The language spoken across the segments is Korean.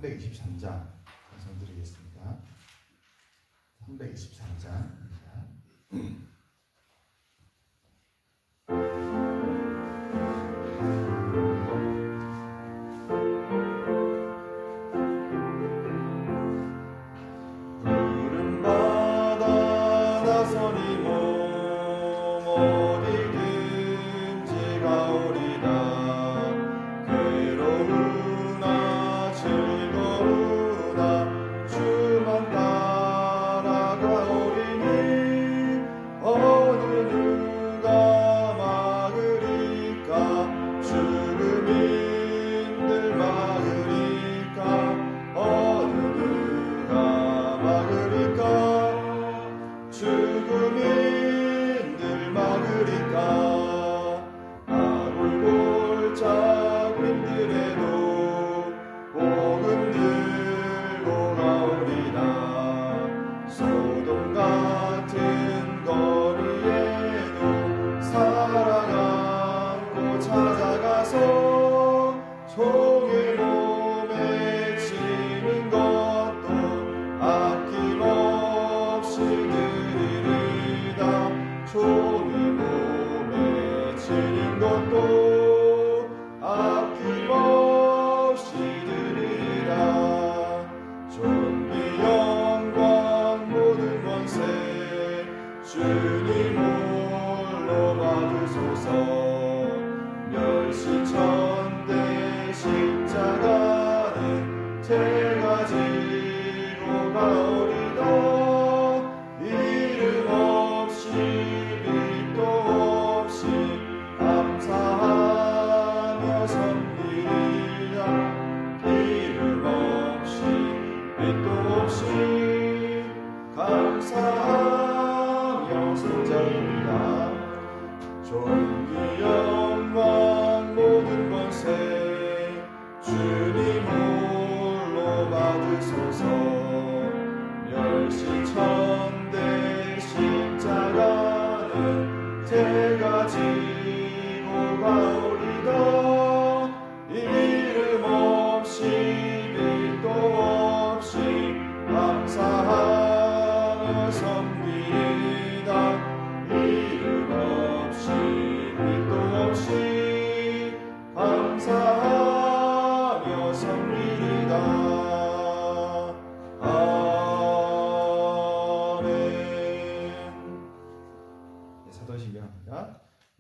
323장 말씀드리겠습니다. 323장입니다.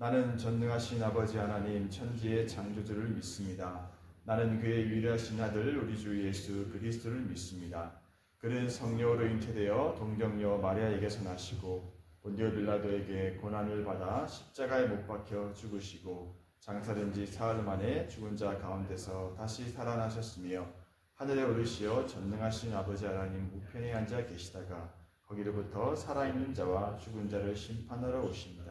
나는 전능하신 아버지 하나님 천지의 창조주를 믿습니다. 나는 그의 유일하신 아들 우리 주 예수 그리스도를 믿습니다. 그는 성령으로 잉태되어 동정녀 마리아에게서 나시고 본디오 빌라도에게 고난을 받아 십자가에 못 박혀 죽으시고 장사된 지 사흘 만에 죽은 자 가운데서 다시 살아나셨으며 하늘에 오르시어 전능하신 아버지 하나님 우편에 앉아 계시다가 거기로부터 살아있는 자와 죽은 자를 심판하러 오십니다.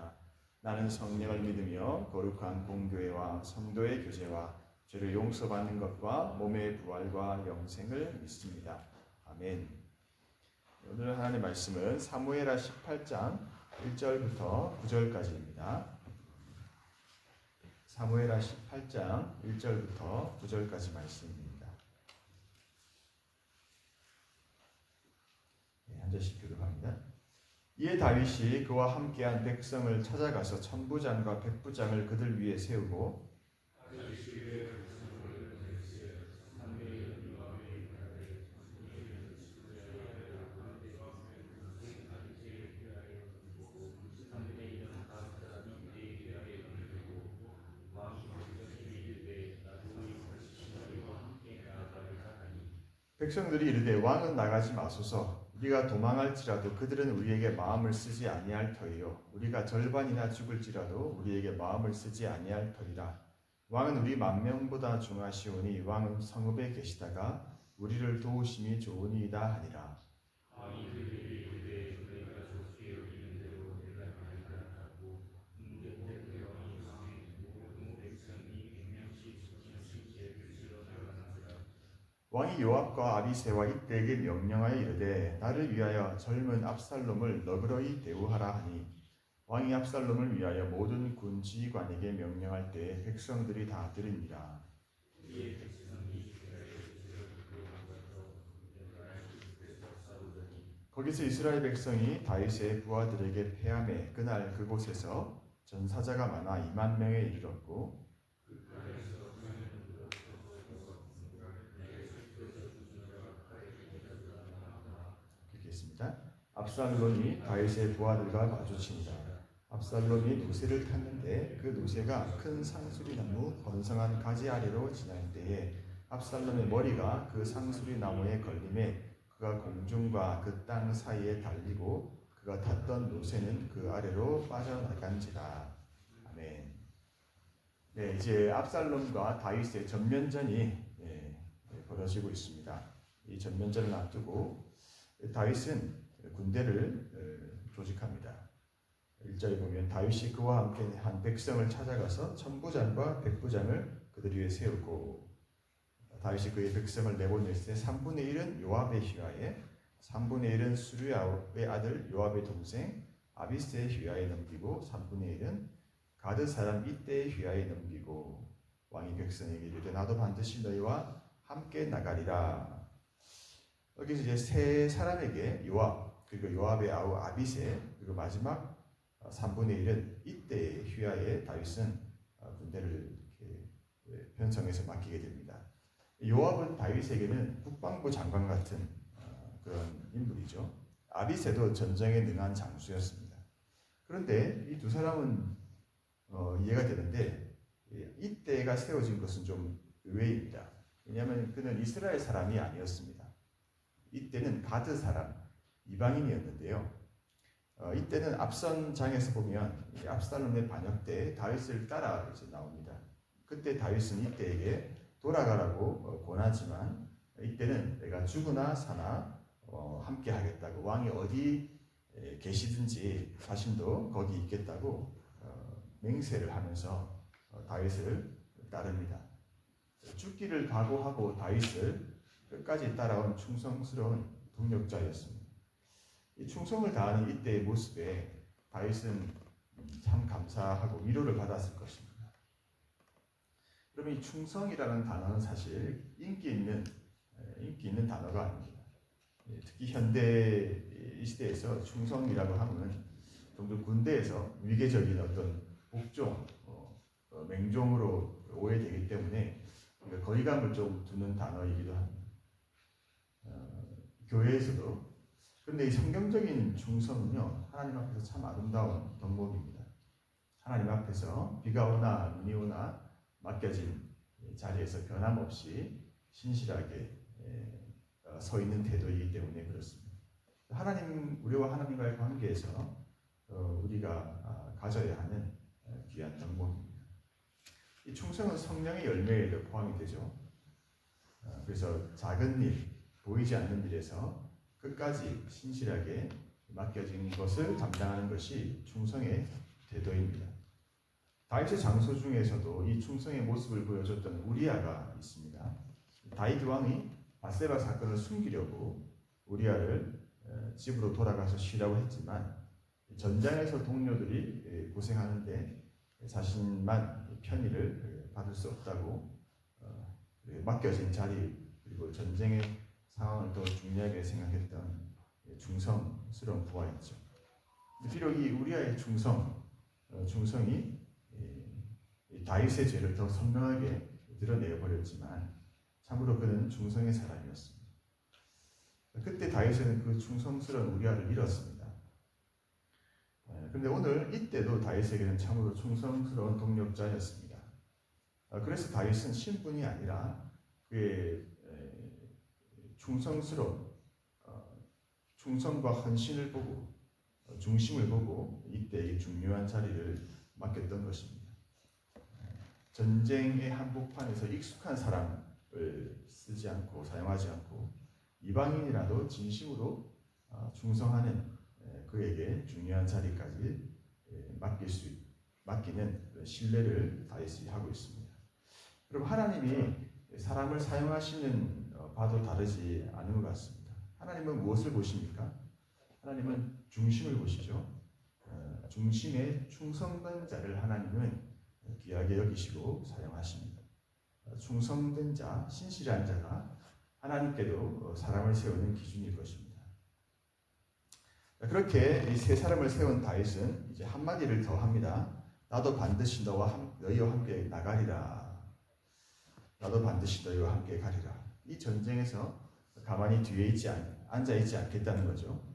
나는 성령을 믿으며 거룩한 공교회와 성도의 교제와 죄를 용서받는 것과 몸의 부활과 영생을 믿습니다. 아멘. 오늘 하나님의 말씀은 사무엘하 18장 1절부터 9절까지입니다. 사무엘하 18장 1절부터 9절까지 말씀입니다. 한 절씩 교독합니다. 이에 다윗이 그와 함께한 백성을 찾아가서 천부장과 백부장을 그들 위에 세우고 백성들이 이르되 왕은 나가지 마소서. 우리가 도망할지라도 그들은 우리에게 마음을 쓰지 아니할 터이요 우리가 절반이나 죽을지라도 우리에게 마음을 쓰지 아니할 터이라. 왕은 우리 만명보다 중하시오니 왕은 성읍에 계시다가 우리를 도우심이 좋으니이다 하니라. 왕이 요압과 아비새와 이때에게 명령하여 이르되 나를 위하여 젊은 압살롬을 너그러이 대우하라 하니 왕이 압살롬을 위하여 모든 군 지휘관에게 명령할 때에 백성들이 다 들으니라. 거기서 이스라엘 백성이 다윗의 부하들에게 패함해 그날 그곳에서 전사자가 많아 2만 명에 이르렀고 그렇게 했습니다. 압살롬이 다윗의 부하들과 마주치니라. 압살롬이 노새를 탔는데 그 노새가 큰 상수리 나무 번성한 가지 아래로 지날 때에 압살롬의 머리가 그 상수리 나무에 걸림에 그가 공중과 그 땅 사이에 달리고 그가 탔던 노새는 그 아래로 빠져나간지라. 아멘. 네, 이제 압살롬과 다윗의 전면전이 벌어지고 있습니다. 이 전면전을 앞두고 다윗은 군대를 조직합니다. 1절에 보면 다윗이 그와 함께 한 백성을 찾아가서 천부장과 백부장을 그들 위에 세우고 다윗이 그의 백성을 내보냈을 때 3분의 1은 요압의 휘하에 3분의 1은 수르야의 아들 요압의 동생 아비스의 휘하에 넘기고 3분의 1은 가드 사람 이때의 휘하에 넘기고 왕이 백성에게 이르되 나도 반드시 너희와 함께 나가리라. 여기서 이제 세 사람에게 요압 그리고 요압의 아우 아비세 그리고 마지막 3분의 1은 이때의 휘하에 다윗은 군대를 이렇게 편성해서 맡기게 됩니다. 요압은 다윗에게는 국방부 장관 같은 그런 인물이죠. 아비세도 전쟁에 능한 장수였습니다. 그런데 이 두 사람은 이해가 되는데 이때가 세워진 것은 좀 의외입니다. 왜냐하면 그는 이스라엘 사람이 아니었습니다. 이때는 가드 사람, 이방인이었는데요. 이때는 앞선 장에서 보면 압살롬의 반역 때 다윗을 따라 이제 나옵니다. 그때 다윗은 이때에게 돌아가라고 권하지만 이때는 내가 죽으나 사나 함께 하겠다고 왕이 어디 계시든지 자신도 거기 있겠다고 맹세를 하면서 다윗을 따릅니다. 죽기를 각오하고 다윗을 끝까지 따라온 충성스러운 동력자였습니다. 이 충성을 다하는 이때의 모습에 다윗은 참 감사하고 위로를 받았을 것입니다. 그러면 이 충성이라는 단어는 사실 인기 있는 단어가 아닙니다. 특히 현대 이 시대에서 충성이라고 하면 좀 더 군대에서 위계적인 어떤 복종, 맹종으로 오해되기 때문에 거리감을 좀 두는 단어이기도 합니다. 교회에서도. 그런데 이 성경적인 충성은요, 하나님 앞에서 참 아름다운 덕목입니다. 하나님 앞에서 비가 오나 눈이 오나 맡겨진 자리에서 변함없이 신실하게 서 있는 태도이기 때문에 그렇습니다. 우리와 하나님과의 관계에서 우리가 가져야 하는 귀한 덕목입니다. 이 충성은 성령의 열매에도 포함이 되죠. 그래서 작은 일, 보이지 않는 일에서 끝까지 신실하게 맡겨진 것을 감당하는 것이 충성의 태도입니다. 다윗의 장소 중에서도 이 충성의 모습을 보여줬던 우리아가 있습니다. 다윗 왕이 밧세바 사건을 숨기려고 우리아를 집으로 돌아가서 쉬라고 했지만 전장에서 동료들이 고생하는데 자신만 편의를 받을 수 없다고 맡겨진 자리 그리고 전쟁의 상황을 더 중요하게 생각했던 충성스러운 부하였죠. 비록 이 우리아의 충성이 다윗의 죄를 더 선명하게 드러내어 버렸지만 참으로 그는 충성의 사람이었습니다. 그때 다윗은 그 충성스러운 우리아를 잃었습니다. 그런데 오늘 이때도 다윗에게는 참으로 충성스러운 동력자였습니다. 그래서 다윗은 신분이 아니라 그의 충성과 헌신을 보고 중심을 보고 이때의 중요한 자리를 맡겼던 것입니다. 전쟁의 한복판에서 익숙한 사람을 사용하지 않고 이방인이라도 진심으로 충성하는 그에게 중요한 자리까지 맡기는 신뢰를 다윗이 하고 있습니다. 그럼 하나님이 사람을 사용하시는 바도 다르지 않은 것 같습니다. 하나님은 무엇을 보십니까? 하나님은 중심을 보시죠. 중심에 충성된 자를 하나님은 귀하게 여기시고 사용하십니다. 충성된 자, 신실한 자가 하나님께도 사람을 세우는 기준일 것입니다. 그렇게 이 세 사람을 세운 다윗은 이제 한마디를 더 합니다. 나도 반드시 너희와 함께 나가리라. 나도 반드시 너희와 함께 가리라. 이 전쟁에서 가만히 뒤에 앉아 있지 않겠다는 거죠.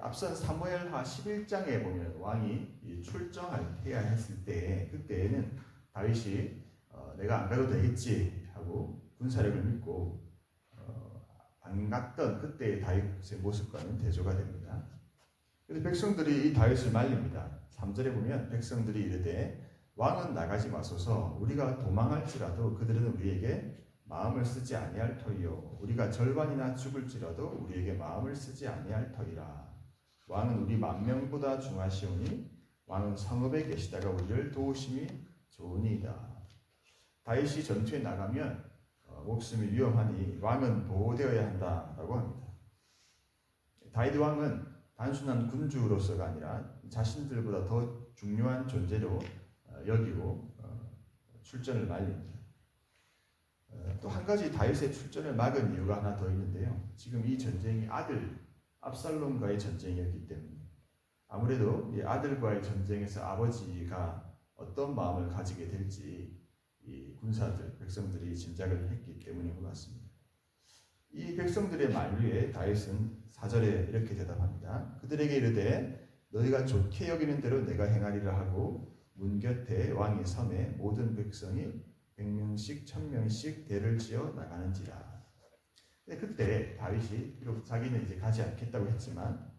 앞선 사무엘하 11장에 보면 왕이 출정해야 했을 때, 그때에는 다윗이 내가 안 가도 되겠지 하고 군사력을 믿고 반갔던 그때의 다윗의 모습과는 대조가 됩니다. 그래서 백성들이 이 다윗을 말립니다. 3절에 보면 백성들이 이르되 왕은 나가지 마소서. 우리가 도망할지라도 그들은 우리에게 마음을 쓰지 아니할 터이요. 우리가 절반이나 죽을지라도 우리에게 마음을 쓰지 아니할 터이라. 왕은 우리 만명보다 중하시오니 왕은 성읍에 계시다가 우리를 도우심이 좋으니이다. 다윗이 전투에 나가면 목숨이 위험하니 왕은 보호되어야 한다라고 합니다. 다윗 왕은 단순한 군주로서가 아니라 자신들보다 더 중요한 존재로 여기고 출전을 말립니다. 또 한 가지 다윗의 출전을 막은 이유가 하나 더 있는데요. 지금 이 전쟁이 아들 압살롬과의 전쟁이었기 때문에 아무래도 이 아들과의 전쟁에서 아버지가 어떤 마음을 가지게 될지 이 군사들, 백성들이 짐작을 했기 때문인 것 같습니다. 이 백성들의 만류에 다윗은 4절에 이렇게 대답합니다. 그들에게 이르되 너희가 좋게 여기는 대로 내가 행하리라 하고 문 곁에 왕이 섬에 모든 백성이 100명씩 1000명씩 대를 지어 나가는지라. 그때 다윗이 비록 자기는 이제 가지 않겠다고 했지만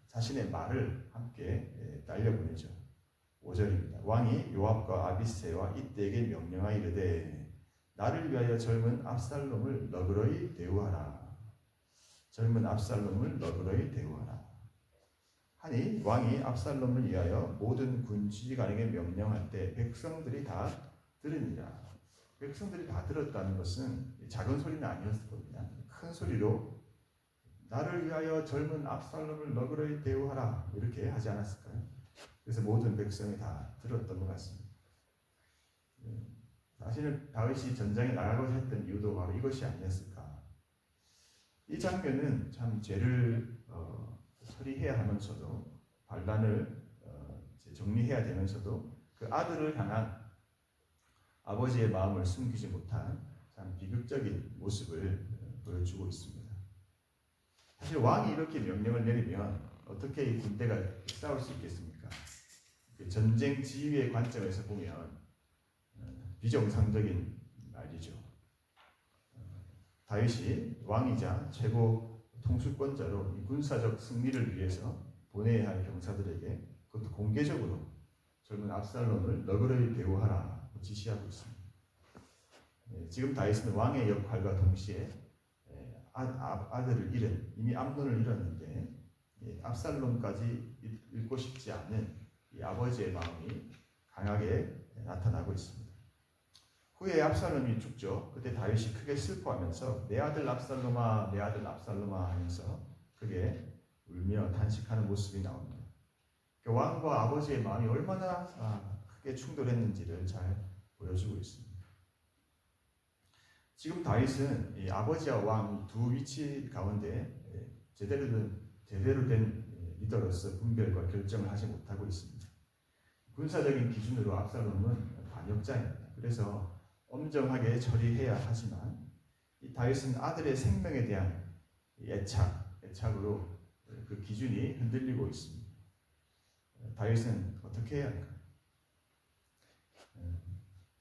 자신의 말을 함께 날려보내죠. 5절입니다. 왕이 요압과 아비새와 이때에게 명령하여 이르되 나를 위하여 젊은 압살롬을 너그러이 대우하라. 젊은 압살롬을 너그러이 대우하라. 하니 왕이 압살롬을 위하여 모든 군 지휘관에게 명령할 때 백성들이 다 들으니라. 백성들이 다 들었다는 것은 작은 소리는 아니었을 겁니다. 큰 소리로 나를 위하여 젊은 압살롬을 너그러이 대우하라 이렇게 하지 않았을까요? 그래서 모든 백성이 다 들었던 것 같습니다. 사실은 다윗이 전장에 나가고자 했던 이유도 바로 이것이 아니었을까. 이 장면은 참 죄를 처리해야 하면서도 반란을 정리해야 되면서도 그 아들을 향한 아버지의 마음을 숨기지 못한 참 비극적인 모습을 보여주고 있습니다. 사실 왕이 이렇게 명령을 내리면 어떻게 이 군대가 싸울 수 있겠습니까? 전쟁 지휘의 관점에서 보면 비정상적인 말이죠. 다윗이 왕이자 최고 통수권자로 이 군사적 승리를 위해서 보내야 할 병사들에게 그것도 공개적으로 젊은 압살롬을 너그러이 대우하라 지시하고 있습니다. 지금 다윗은 왕의 역할과 동시에 아들을 잃은, 이미 암논을 잃었는데 압살롬까지 잃고 싶지 않은 이 아버지의 마음이 강하게 나타나고 있습니다. 후에 압살롬이 죽죠. 그때 다윗이 크게 슬퍼하면서 내 아들 압살롬아, 내 아들 압살롬아 하면서 크게 울며 탄식하는 모습이 나옵니다. 왕과 아버지의 마음이 얼마나 크게 충돌했는지를 잘 보여주고 있습니다. 지금 다윗은 이 아버지와 왕 두 위치 가운데 제대로 된 리더로서 분별과 결정을 하지 못하고 있습니다. 군사적인 기준으로 압살롬은 반역자입니다. 그래서 엄정하게 처리해야 하지만 이 다윗은 아들의 생명에 대한 애착으로 그 기준이 흔들리고 있습니다. 다윗은 어떻게 해야 할까요?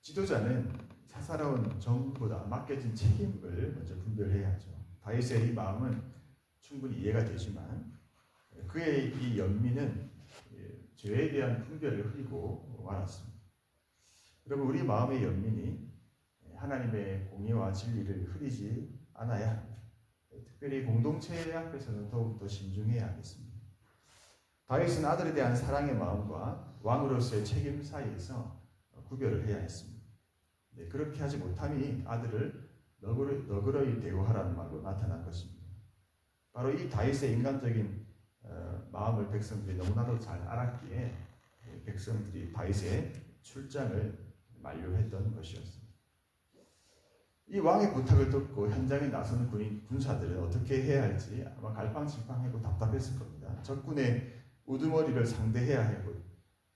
지도자는 사사로운 정보다 맡겨진 책임을 먼저 분별해야 하죠. 다윗의 이 마음은 충분히 이해가 되지만 그의 이 연민은 죄에 대한 분별을 흐리고 말았습니다. 여러분, 우리 마음의 연민이 하나님의 공의와 진리를 흐리지 않아야 합니다. 특별히 공동체 앞에서는 더욱더 신중해야 하겠습니다. 다윗은 아들에 대한 사랑의 마음과 왕으로서의 책임 사이에서 구별을 해야 했습니다. 그렇게 하지 못함이 아들을 너그러이 대우하라는 말로 나타난 것입니다. 바로 이 다윗의 인간적인 마음을 백성들이 너무나도 잘 알았기에 백성들이 다윗의 출장을 만류했던 것이었습니다. 이 왕의 부탁을 듣고 현장에 나서는 군사들은 어떻게 해야 할지 아마 갈팡질팡하고 답답했을 겁니다. 적군의 우두머리를 상대해야 하고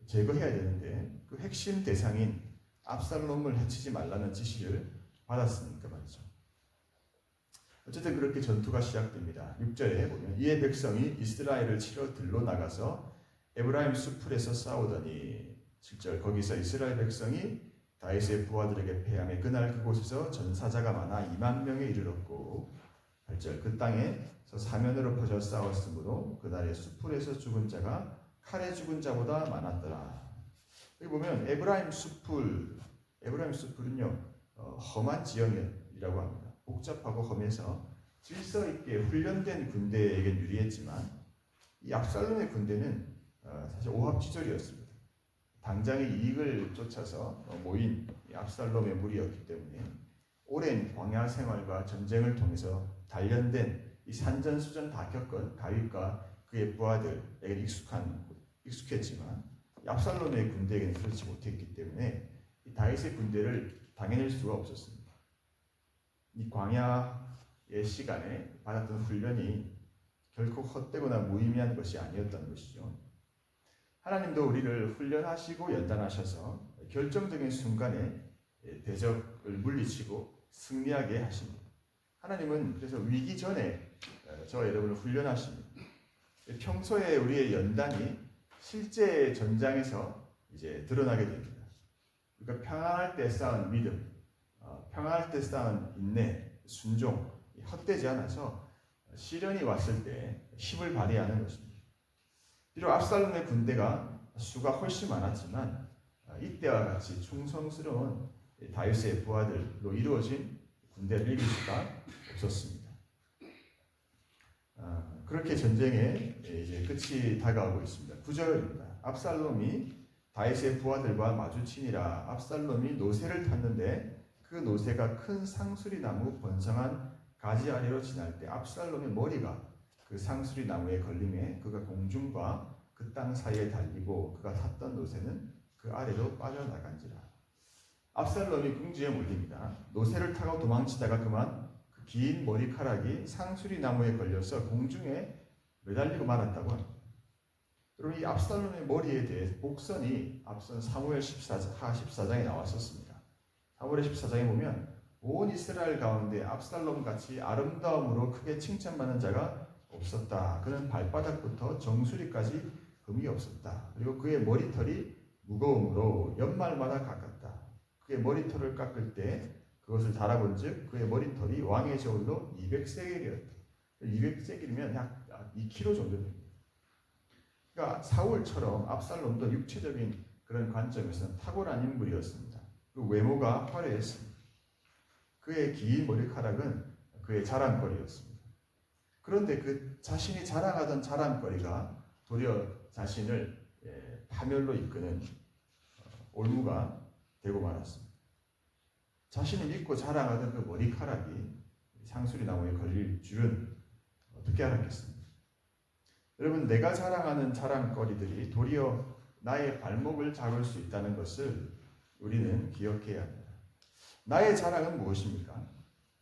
제거해야 되는데 그 핵심 대상인 압살롬을 해치지 말라는 지시를 받았으니까 말이죠. 어쨌든 그렇게 전투가 시작됩니다. 6절에 보면 이에 백성이 이스라엘을 치러 들러 나가서 에브라임 수풀에서 싸우더니 7절 거기서 이스라엘 백성이 다윗의 부하들에게 패하며 그날 그곳에서 전사자가 많아 2만 명에 이르렀고 8절 그 땅에서 사면으로 퍼져 싸웠으므로 그날의 수풀에서 죽은 자가 칼에 죽은 자보다 많았더라. 여기 보면 에브라임 수풀은요 험한 지형이라고 합니다. 복잡하고 험해서 질서 있게 훈련된 군대에게 유리했지만 이 압살롬의 군대는 사실 오합지졸이었습니다. 당장의 이익을 쫓아서 모인 압살롬의 무리였기 때문에 오랜 광야 생활과 전쟁을 통해서 단련된 이 산전수전 다 겪은 다윗과 그의 부하들에게 익숙했지만 압살롬의 군대에게는 그렇지 못했기 때문에 이 다윗의 군대를 당해낼 수가 없었습니다. 이 광야의 시간에 받았던 훈련이 결코 헛되거나 무의미한 것이 아니었다는 것이죠. 하나님도 우리를 훈련하시고 연단하셔서 결정적인 순간에 대적을 물리치고 승리하게 하십니다. 하나님은 그래서 위기 전에 저와 여러분을 훈련하십니다. 평소에 우리의 연단이 실제 전장에서 이제 드러나게 됩니다. 그러니까 평안할 때 쌓은 믿음, 평안할 때 쌓은 인내, 순종, 헛되지 않아서 시련이 왔을 때 힘을 발휘하는 것입니다. 비록 압살롬의 군대가 수가 훨씬 많았지만 이때와 같이 충성스러운 다윗의 부하들로 이루어진 군대를 이길 수가 없었습니다. 그렇게 전쟁의 이제 끝이 다가오고 있습니다. 9절입니다. 압살롬이 다윗의 부하들과 마주치니라. 압살롬이 노새를 탔는데 그 노새가 큰 상수리 나무 번성한 가지 아래로 지날 때 압살롬의 머리가 그 상수리 나무에 걸림에 그가 공중과 그 땅 사이에 달리고 그가 탔던 노새는 그 아래로 빠져나간지라. 압살롬이 궁지에 몰립니다. 노새를 타고 도망치다가 그만 그 긴 머리카락이 상수리 나무에 걸려서 공중에 매달리고 말았다고 합니다. 여러분 이 압살롬의 머리에 대해 복선이 앞선 사무엘 14장에 나왔었습니다. 사무엘 14장에 보면 온 이스라엘 가운데 압살롬 같이 아름다움으로 크게 칭찬받는 자가 없었다. 그는 발바닥부터 정수리까지 흠이 없었다. 그리고 그의 머리털이 무거움으로 연말마다 깎았다. 그의 머리털을 깎을 때 그것을 달아본즉 그의 머리털이 왕의 저울로 200세겔이었다. 200세겔이면 약 2kg 정도 됩니다. 그러니까 사울처럼 압살롬도 육체적인 그런 관점에서는 탁월한 인물이었습니다. 그 외모가 화려했습니다. 그의 긴 머리카락은 그의 자랑거리였습니다. 그런데 그 자신이 자랑하던 자랑거리가 도리어 자신을 파멸로 이끄는 올무가 되고 말았습니다. 자신이 믿고 자랑하던 그 머리카락이 상수리 나무에 걸릴 줄은 어떻게 알았겠습니까? 여러분, 내가 자랑하는 자랑거리들이 도리어 나의 발목을 잡을 수 있다는 것을 우리는 기억해야 합니다. 나의 자랑은 무엇입니까?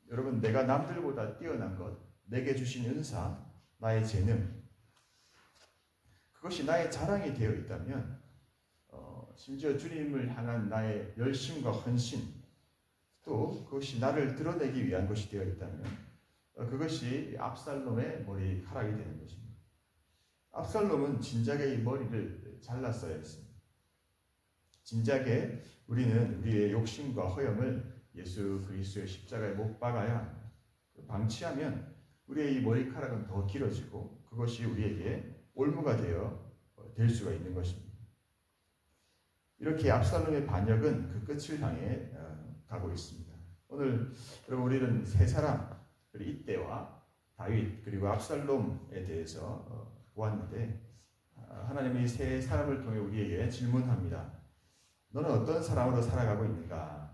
여러분, 내가 남들보다 뛰어난 것, 내게 주신 은사, 나의 재능, 그것이 나의 자랑이 되어 있다면 심지어 주님을 향한 나의 열심과 헌신, 또 그것이 나를 드러내기 위한 것이 되어 있다면 그것이 압살롬의 머리카락이 되는 것입니다. 압살롬은 진작에 이 머리를 잘랐어야 했습니다. 진작에 우리는 우리의 욕심과 허영을 예수 그리스도의 십자가에 못 박아야 합니다. 방치하면 우리의 이 머리카락은 더 길어지고 그것이 우리에게 올무가 될 수가 있는 것입니다. 이렇게 압살롬의 반역은 그 끝을 향해 가고 있습니다. 오늘 여러분 우리는 세 사람, 이때와 다윗 그리고 압살롬에 대해서 보았는데 하나님이 세 사람을 통해 우리에게 질문합니다. 너는 어떤 사람으로 살아가고 있는가?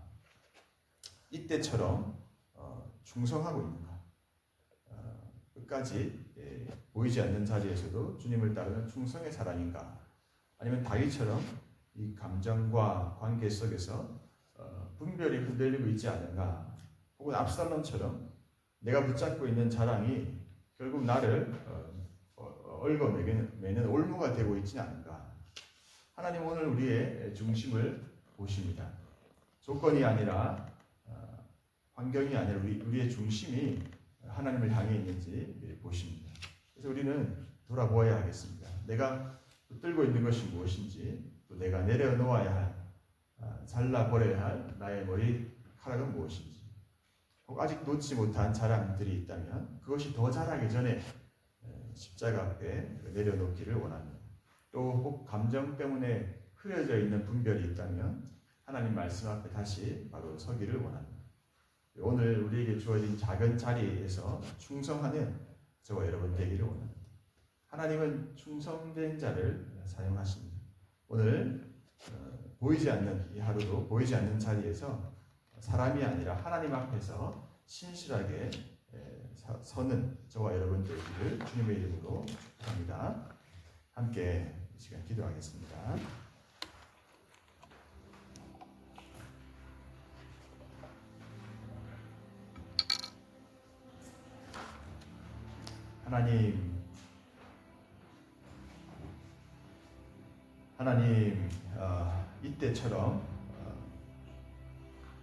이때처럼 충성하고 있는가? 끝까지 보이지 않는 자리에서도 주님을 따르는 충성의 사람인가? 아니면 다윗처럼 이 감정과 관계 속에서 분별이 흔들리고 있지 않은가? 혹은 압살롬처럼 내가 붙잡고 있는 자랑이 결국 나를 얽어매는 올무가 되고 있지 않은가. 하나님 오늘 우리의 중심을 보십니다. 조건이 아니라 환경이 아니라 우리의 중심이 하나님을 향해 있는지 보십니다. 그래서 우리는 돌아보아야 하겠습니다. 내가 붙들고 있는 것이 무엇인지, 또 내가 내려놓아야 할, 잘라버려야 할 나의 머리카락은 무엇인지, 혹 아직 놓지 못한 자랑들이 있다면 그것이 더 자라기 전에 십자가 앞에 내려놓기를 원합니다. 또 혹 감정 때문에 흐려져 있는 분별이 있다면 하나님 말씀 앞에 다시 바로 서기를 원합니다. 오늘 우리에게 주어진 작은 자리에서 충성하는 저와 여러분 되기를 원합니다. 하나님은 충성된 자를 사용하십니다. 오늘 보이지 않는 이 하루도 보이지 않는 자리에서 사람이 아니라 하나님 앞에서 신실하게 서는 저와 여러분 되기를 주님의 이름으로 축복합니다. 함께 이 시간 기도하겠습니다. 하나님, 이때처럼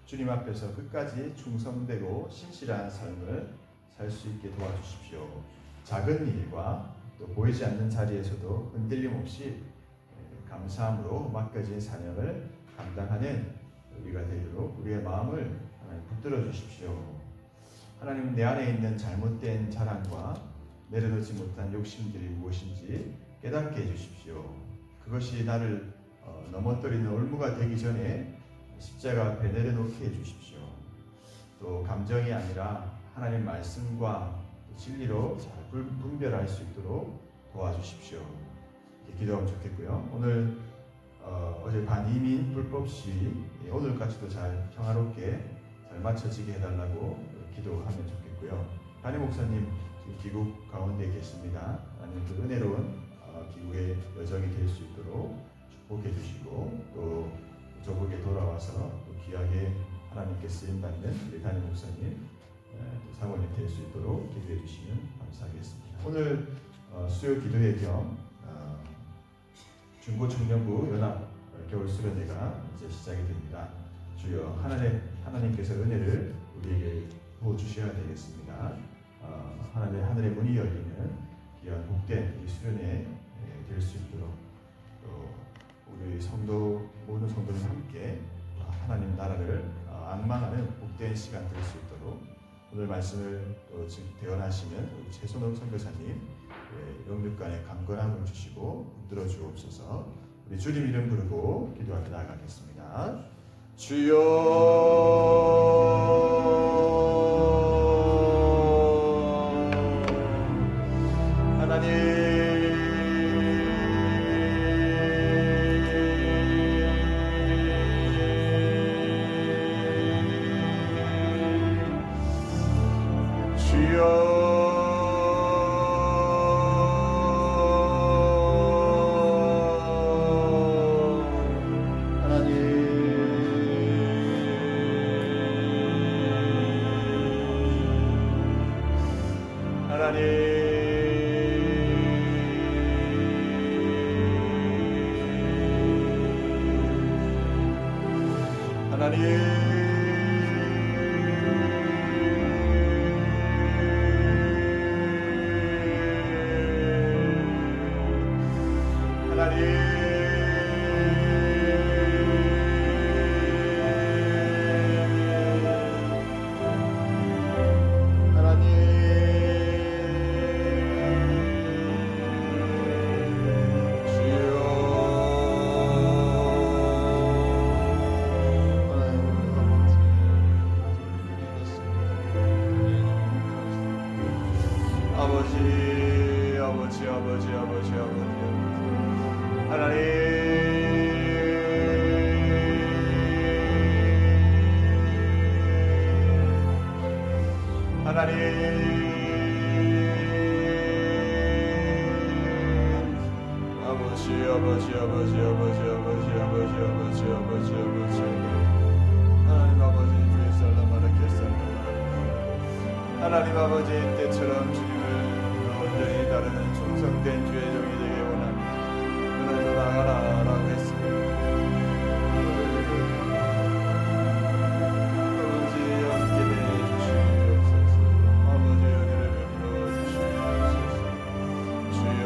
주님 앞에서 끝까지 충성되고 신실한 삶을 살 수 있게 도와주십시오. 작은 일과 또 보이지 않는 자리에서도 흔들림 없이 감사함으로 맡겨진 사명을 감당하는 우리가 되도록 우리의 마음을 하나님 붙들어 주십시오. 하나님, 내 안에 있는 잘못된 자랑과 내려놓지 못한 욕심들이 무엇인지 깨닫게 해주십시오. 그것이 나를 넘어뜨리는 올무가 되기 전에 십자가 앞에 내려놓게 해주십시오. 또 감정이 아니라 하나님 말씀과 진리로 잘 분별할 수 있도록 도와주십시오. 이렇게 기도하면 좋겠고요. 오늘 어제 반이민 불법 시위 오늘까지도 잘 평화롭게 잘 맞춰지게 해달라고 기도하면 좋겠고요. 담임 목사님 지금 귀국 가운데 계십니다. 하나님 그 은혜로운 귀국의 여정이 될 수 있도록 축복해 주시고, 또 조국에 돌아와서 또 귀하게 하나님께 쓰임받는 우리 담임 목사님, 사모님 될 수 있도록 기도해 주시면 감사하겠습니다. 오늘 수요 기도회 겸 중고청년부 연합 겨울 수련회가 이제 시작이 됩니다. 주여 하나님께서 은혜를 우리에게 부어 주셔야 되겠습니다. 하늘의 문이 열리는 귀한 복된 이 수련회 될 수 있도록, 또 우리 모든 성도님 함께 하나님 나라를 앙망하는 복된 시간 될 수 있도록 오늘 말씀을 또 지금 대언하시는 우리 최선옥 선교사님 영육간에 강건함을 주시고 붙들어 주옵소서. 우리 주님 이름 부르고 기도하며 나아가겠습니다. 주여 하나님, 하나님 아버지, 주의 살람 하나님께 살람 하나님 아버지 때처럼 주님을 온전히 따르는 충성된 주의 종이 되게 원합니다. 오늘도 나가라 라고 했습니다. 아버지 함께 해주시옵소서. 아버지 은혜를 베풀어 주시옵소서. 주여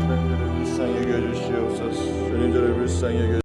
하나님 저를 불쌍히 여겨주시옵소서. 주님 저를 불쌍히 여겨